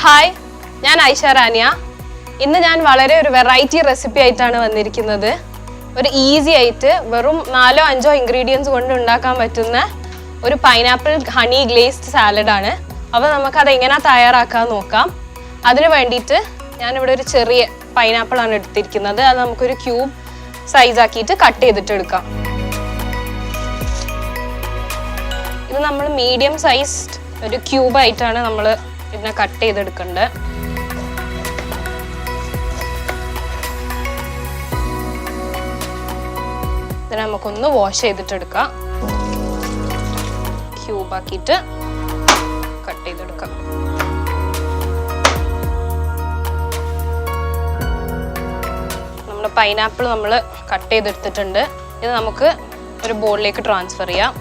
Hi, ഞാൻ Aisha Rania. ഇന്ന് ഞാൻ വളരെ ഒരു വെറൈറ്റി റെസിപ്പി ആയിട്ടാണ് വന്നിരിക്കുന്നത്. ഒരു ഈസി ആയിട്ട് വെറും 4-5 ഇൻഗ്രീഡിയൻസ് കൊണ്ട് ഉണ്ടാക്കാൻ പറ്റുന്ന ഒരു പൈനാപ്പിൾ ഹണി ഗ്ലേസ്ഡ് സാലഡാണ്. അപ്പോൾ നമുക്കത് എങ്ങനെ തയ്യാറാക്കാൻ നോക്കാം. അതിന് വേണ്ടിയിട്ട് ഞാനിവിടെ ഒരു ചെറിയ പൈനാപ്പിളാണ് എടുത്തിരിക്കുന്നത്. അത് നമുക്കൊരു ക്യൂബ് സൈസാക്കിയിട്ട് കട്ട് ചെയ്തിട്ട് എടുക്കാം. ഇത് നമ്മൾ മീഡിയം സൈസ്ഡ് ഒരു ക്യൂബായിട്ടാണ് നമ്മൾ ഇതിനെ കട്ട് ചെയ്തെടുക്കേണ്ടത്. ഇതിനെ നമുക്കൊന്ന് വാഷ് ചെയ്തിട്ടെടുക്കാം. ക്യൂബാക്കിയിട്ട് കട്ട് ചെയ്തെടുക്കാം. നമ്മുടെ പൈനാപ്പിൾ നമ്മൾ കട്ട് ചെയ്തെടുത്തിട്ടുണ്ട്. ഇത് നമുക്ക് ഒരു ബോളിലേക്ക് ട്രാൻസ്ഫർ ചെയ്യാം.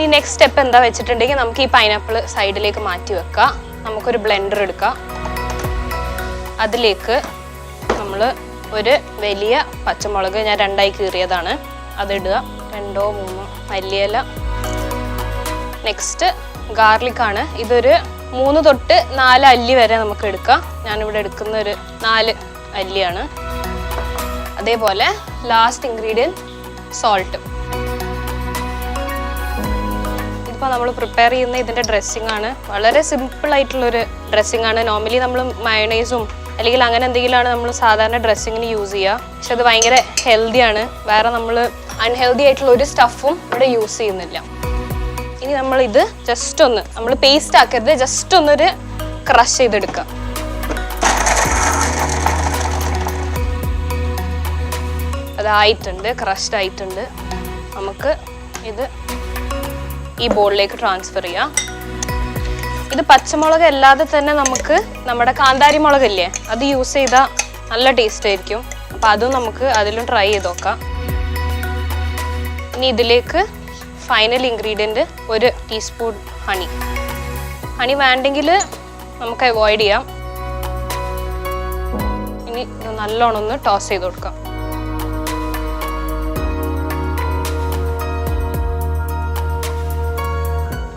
ഇനി നെക്സ്റ്റ് സ്റ്റെപ്പ് എന്താ വെച്ചിട്ടുണ്ടെങ്കിൽ നമുക്ക് ഈ പൈനാപ്പിൾ സൈഡിലേക്ക് മാറ്റി വെക്കാം. നമുക്കൊരു ബ്ലെൻഡർ എടുക്കാം. അതിലേക്ക് നമ്മൾ ഒരു വലിയ പച്ചമുളക് ഞാൻ 2ആയി കീറിയതാണ്, അതിടുക. 2-3 മല്ലിയില. നെക്സ്റ്റ് ഗാർലിക്കാണ്. ഇതൊരു 3-4 അല്ലി വരെ നമുക്ക് എടുക്കാം. ഞാനിവിടെ എടുക്കുന്ന ഒരു 4 അല്ലിയാണ്. അതേപോലെ ലാസ്റ്റ് ഇൻഗ്രീഡിയൻറ്റ് സോൾട്ട്. ഇപ്പോൾ നമ്മൾ പ്രിപ്പയർ ചെയ്യുന്ന ഇതിൻ്റെ ഡ്രസ്സിംഗ് ആണ്. വളരെ സിമ്പിൾ ആയിട്ടുള്ളൊരു ഡ്രസ്സിംഗ് ആണ്. നോർമലി നമ്മൾ മയണൈസും അല്ലെങ്കിൽ അങ്ങനെ എന്തെങ്കിലുമാണ് നമ്മൾ സാധാരണ ഡ്രസ്സിങ്ങിന് യൂസ് ചെയ്യുക. പക്ഷെ അത് ഭയങ്കര ഹെൽത്തിയാണ്. വേറെ നമ്മൾ അൺഹെൽത്തി ആയിട്ടുള്ള ഒരു സ്റ്റഫും ഇവിടെ യൂസ് ചെയ്യുന്നില്ല. ഇനി നമ്മളിത് ജസ്റ്റ് ഒന്ന് നമ്മൾ പേസ്റ്റ് ആക്കരുത്, ജസ്റ്റ് ഒന്നൊരു ക്രഷ് ചെയ്തെടുക്കുക. അതായിട്ടുണ്ട്, ക്രഷ്ഡ് ആയിട്ടുണ്ട്. നമുക്ക് ഇത് ഈ ബോളിലേക്ക് ട്രാൻസ്ഫർ ചെയ്യാം. ഇത് പച്ചമുളക് അല്ലാതെ തന്നെ നമുക്ക് നമ്മുടെ കാന്താരി മുളകില്ലേ, അത് യൂസ് ചെയ്താൽ നല്ല ടേസ്റ്റ് ആയിരിക്കും. അപ്പോൾ അതും നമുക്ക് അതിലും ട്രൈ ചെയ്ത് നോക്കാം. ഇനി ഇതിലേക്ക് final ingredient 1 teaspoon honey. Honey വേണ്ടെങ്കിൽ നമുക്ക് അവോയ്ഡ് ചെയ്യാം. ഇനി ഇത് നല്ലോണം ഒന്ന് ടോസ് ചെയ്ത് കൊടുക്കാം.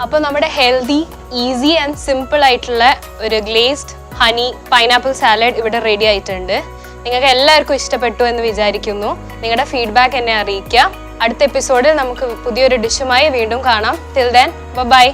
അപ്പോൾ നമ്മുടെ ഹെൽത്തി, ഈസി ആൻഡ് സിമ്പിൾ ആയിട്ടുള്ള ഒരു ഗ്ലേസ്ഡ് ഹണി പൈനാപ്പിൾ സാലഡ് ഇവിടെ റെഡി ആയിട്ടുണ്ട്. നിങ്ങൾക്ക് എല്ലാവർക്കും ഇഷ്ടപ്പെട്ടു എന്ന് വിചാരിക്കുന്നു. നിങ്ങളുടെ ഫീഡ്ബാക്ക് എന്നെ അറിയിക്കുക. അടുത്ത എപ്പിസോഡിൽ നമുക്ക് പുതിയൊരു ഡിഷുമായി വീണ്ടും കാണാം. Till then bye.